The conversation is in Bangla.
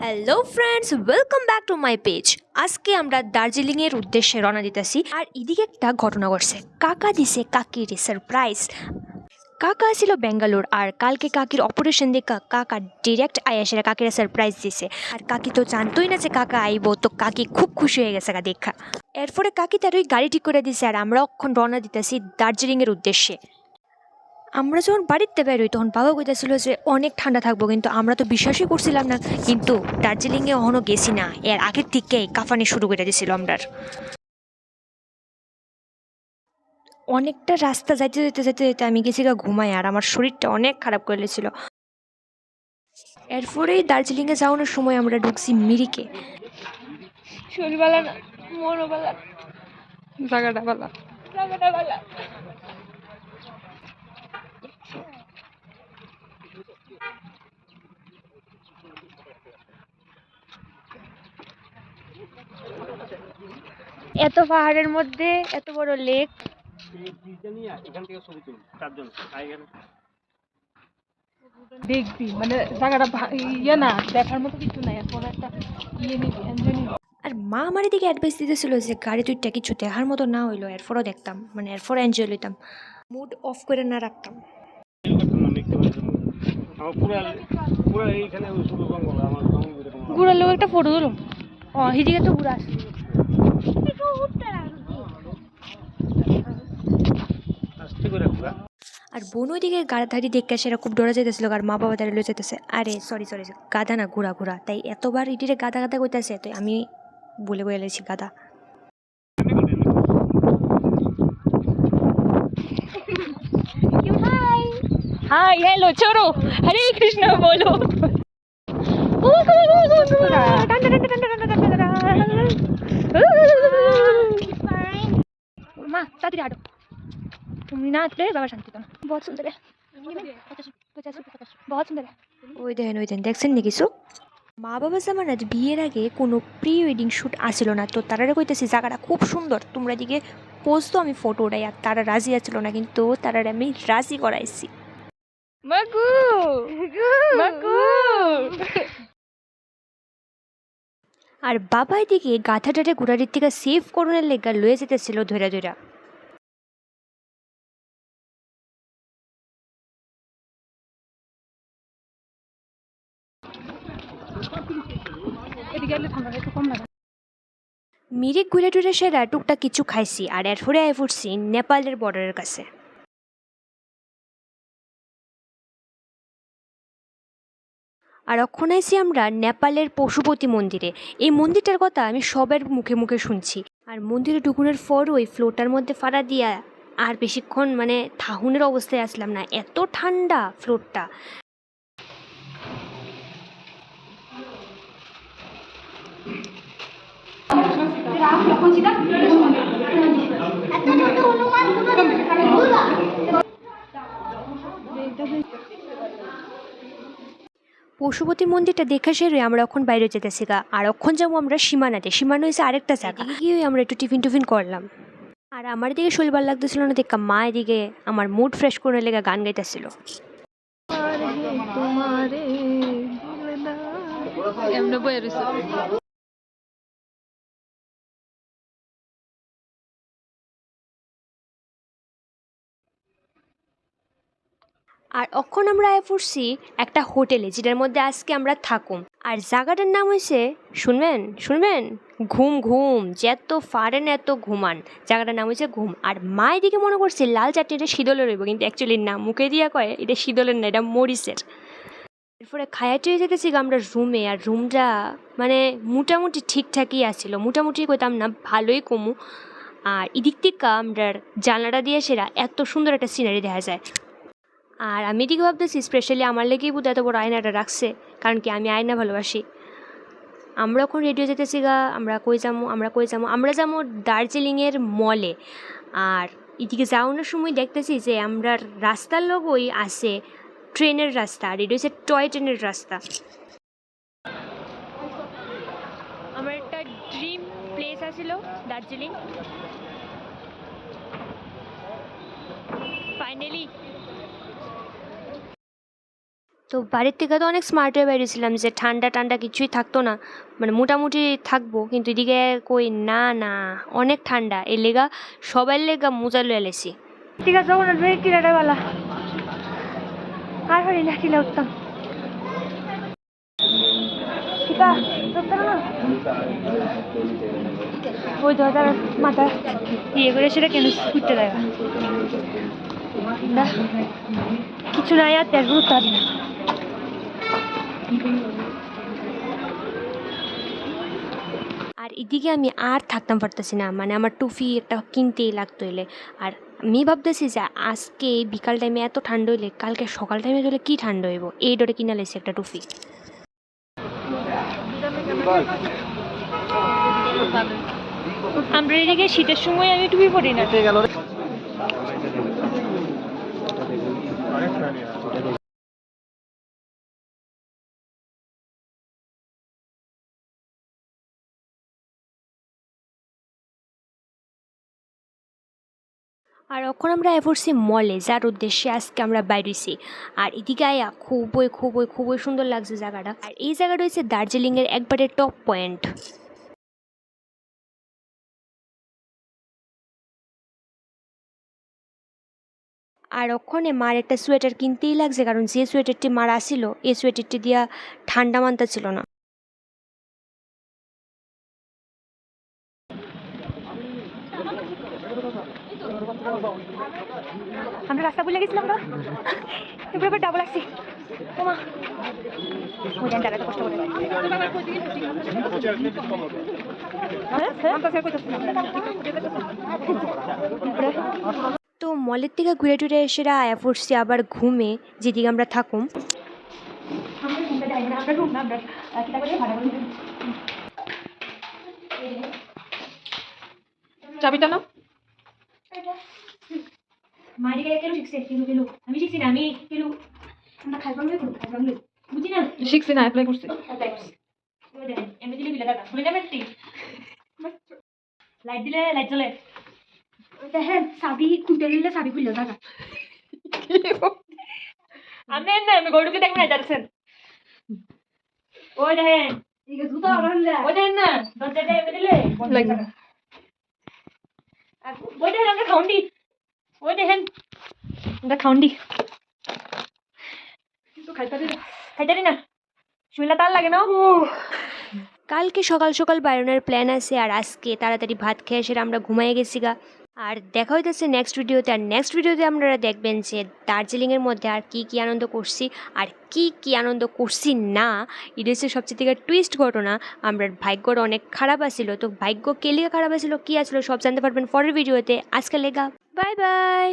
Hello friends, welcome back to my page. আজকে আমরা দার্জিলিংয়ের উদ্দেশ্যে রওনা দিতেছি। আর এদিকে একটা ঘটনা ঘটছে, কাকা দিছে কাকির সারপ্রাইজ। কাকা ছিল বেঙ্গালোর, আর কালকে কাকির অপারেশন দেখা কাকা ডিরেক্ট আয়াসেরা কাকিরা সারপ্রাইজ দিছে। আর কাকি তো জানতোই না যে কাকা আইব, তো কাকি খুব খুশি হয়ে গেছে দেখা। এরপরে কাকি তার ওই গাড়ি ঠিক করে দিছে, আর আমরা অক্ষণ রওনা দিতেছি দার্জিলিংয়ের উদ্দেশ্যে। আমরা যখন বাড়িতে বেরোই তখন বাবা কইতেছিল যে অনেক ঠান্ডা থাকবো, কিন্তু আমরা তো বিশ্বাসই করছিলাম না। কিন্তু দার্জিলিংয়ে এখনও গেছি না, এর আগের থেকেই কাঁপানি শুরু করে দিয়েছিল আমরা। অনেকটা রাস্তা যাইতে যেতে যেতে যেতে আমি গেছি ঘুমাই, আর আমার শরীরটা অনেক খারাপ করে লেছিল। এরপরেই দার্জিলিংয়ে যাওয়ানোর সময় আমরা ঢুকছি মিরিকে। শরীরবেলা না, মনোবেলা, জায়গাটা বেলা, জায়গাটা বেলা। এত পাহাড়ের মধ্যে এত বড় লেক। দেখবি মানে জায়গাটা ইয়ে না, দেখার মতো কিছু নাই, এখন একটা ইয়ে নিবি, এনজয় নিবি। আর মা আমার এদিকে অ্যাডভাইস দিতেছিল যে গাড়ি দুইটা কিছু দেখার মতো না হইলো, এরপরও দেখতাম, মানে এরপর এনজয় লইতাম, মুড অফ করে না রাখতাম। ঘুরার লোক একটা ফটো তুলো। হিদিকে তো ঘুরা আসে। আর বোন ওইদিকে গাধারি দেখে সেরা খুব ডরা যাইতেছিল, আর মা বাবা দাঁড়িয়ে যেতেছে, আরে সরি সরি, গাধা না ঘোরা ঘোরা, তাই এতবার ইটিরে গাধা গাধা কইতেছে, তো আমি বলে বলে লেছি গাধা। হাই হ্যালো ছোড়ো, হরে কৃষ্ণ বলো। মা তাড়াতাড়ি আটো, তুমি না আসলে বাবা শান্তি তো না। বহুত সুন্দর বহুত সুন্দর। ওই দেখেন দেখছেন নি কিছু? মা বাবা জামানার বিয়ের আগে কোনো প্রি ওয়েডিং শ্যুট আসিল না, তো তারা কইতেছি জায়গাটা খুব সুন্দর, তোমরা দিকে পোজ তো আমি ফটো উঠাই, আর তারা রাজি আছিল না, কিন্তু তারা আমি রাজি করাইছি। মাগু মাগু। আর বাবাই দিকে গাথাটারে ঘোড়ারির থেকে সেভ করণের লেগা লয়ে যেতেছিল ধৈরা ধৈরা। মিরিক ঘুরে টুরে সেরা টুকটাক কিছু খাইছি, আর এরপরে আই ফুটছি নেপালের বর্ডারের কাছে। আর অক্ষণ আইছি আমরা নেপালের পশুপতি মন্দিরে। এই মন্দিরটার কথা আমি সবার মুখে মুখে শুনছি, আর মন্দিরে ঢুকুনের পর ওই ফ্লোরটার মধ্যে ফাড়া দিয়া আর বেশিক্ষণ মানে থাহুনের অবস্থায় আসলাম না, এত ঠান্ডা ফ্লোরটা। পশুপতি মন্দিরটা দেখা সেরে আমরা এখন বাইরে যেতেছি গা, আর অক্ষণ যাবো আমরা সীমানাতে। সীমানা হয়েছে আরেকটা জায়গা, গিয়ে আমরা একটু টিফিন টুফিন করলাম। আর আমার দিকে শৈলবার লাগতেছিল না দেখা, মা এদিকে আমার মুড ফ্রেশ করে লেগে গান গাইতেছিল। আর অখন আমরা আয় পড়ছি একটা হোটেলে, যেটার মধ্যে আজকে আমরা থাকুম। আর জায়গাটার নাম হয়েছে, শুনবেন শুনবেন, ঘুম ঘুম, যত ফারেন এত ঘুমান। জায়গাটার নাম হয়েছে ঘুম। আর মা এদিকে মনে করছে লাল চাটনি এটা শীতলের রইব, কিন্তু অ্যাকচুয়ালি না, মুখে দিয়া কয় এটা শীতলের না, এটা মরিচের। এরপরে খায়া চেয়ে যেতেছি আমরা রুমে, আর রুমটা মানে মোটামুটি ঠিকঠাকই আসছিল, মোটামুটি কইতাম না, ভালোই কমু। আর এদিক থেকে আমরা জানলাটা দিয়ে সেরা এত সুন্দর একটা সিনারি দেখা যায়। আর আমি এদিকে ভাবতেছি স্পেশালি আমার লেগেই বোধ এত বড় আয়নাটা রাখছে, কারণ কি আমি আয়না ভালোবাসি। আমরা এখন রেডিও যেতেছি গা, আমরা কই যাবো, আমরা যাবো দার্জিলিংয়ের মলে। আর এদিকে যাওয়ানোর সময় দেখতেছি যে আমরা রাস্তার লগই আছে ট্রেনের রাস্তা, আর এটা হচ্ছে টয় ট্রেনের রাস্তা। আমার একটা ড্রিম প্লেস আছিল দার্জিলিং, ফাইনালি তো বাড়ির থেকে তো অনেক স্মার্ট হয়ে বেরিয়েছিলাম যে ঠান্ডা ঠান্ডা কিছুই থাকতো না, মানে মোটামুটি থাকবো, কিন্তু এদিকে কই না না, অনেক ঠান্ডা, এই লেগা সবাই লেগা মোজা লয়ে এলেছি। ঠিক আছে ওনার টিলাটা বেলা আর হরি না টিলা উঠতাম ওই দরজার মাথা ইয়ে করে সেটা কেন ঘুরতে দেখা কিছু নাই আর তেল উঠতে পারি না। আর এদিকে আমি আর থাকতাম পারতেছি না, মানে আমার টুপি একটা কিনতেই লাগতো এলে। আর আমি ভাবতেছি যে আজকে বিকাল টাইমে এত ঠান্ডা হইলে কালকে সকাল টাইমে হলে কি ঠান্ডা হইব, এই ডরে কিনা লেছি একটা টুপি। আমরা এদিকে শীতের সময় আমি টুপি পরি না। আর এখন আমরা এফরছি মলে, যার উদ্দেশ্যে আজকে আমরা বাইরেছি। আর এদিকে আয়া খুবই খুবই খুবই সুন্দর লাগছে জায়গাটা। আর এই জায়গাটা হচ্ছে দার্জিলিংয়ের একবারে টপ পয়েন্ট। আর ওখানে মার একটা সোয়েটার কিনতেই লাগছে, কারণ যে সোয়েটারটি মার আসিল এই সোয়েটারটি দিয়া ঠান্ডা মানতে ছিল না। আমরা রাস্তা ভুলে গেছিলাম তো, এবার ডাবল আসছি। ওমা ওই দেন দাঁড়াতে কষ্ট করে। তো মলের থেকে ঘুরে টুরে এসে আয়া পড়ছি আবার ঘুমে, যেদিকে আমরা থাকুম। চাবিটা না শিখছি না, অ্যাপ্লাই করছি। লাইট দিলে লাইট জ্বলে, দেখেন চাবি খুলতে দিলে চাবি খুললে থাকা। আমি না আমি গরুকে দেখবেন যাচ্ছেন ওই দেখেন ওই দেখেন না দরজাটা এমনি দিলে ওই দেখেন আমরা খাউন্ডি, ওই দেখেন আমরা খাউন্ডি কিন্তু খাইতারি না, শুইলা তার লাগে না। কালকে সকাল সকাল বাইরনের প্ল্যান আছে, আর আজকে তাড়াতাড়ি ভাত খেয়ে সেটা আমরা ঘুমাই গেছি গা। আর দেখা হইতেছে নেক্সট ভিডিওতে। আর নেক্সট ভিডিওতে আপনারা দেখবেন যে দার্জিলিংয়ের মধ্যে আর কি কি আনন্দ করছি আর কি কি আনন্দ করছি না। এটা হচ্ছে সবচেয়ে থেকে টুইস্ট ঘটনা। আমরা ভাগ্যটা অনেক খারাপ আছিল, তো ভাগ্য কে লিগে খারাপ আছিল কি আছিল সব জানতে পারবেন পরের ভিডিওতে। আজকে লেগা বাই বাই।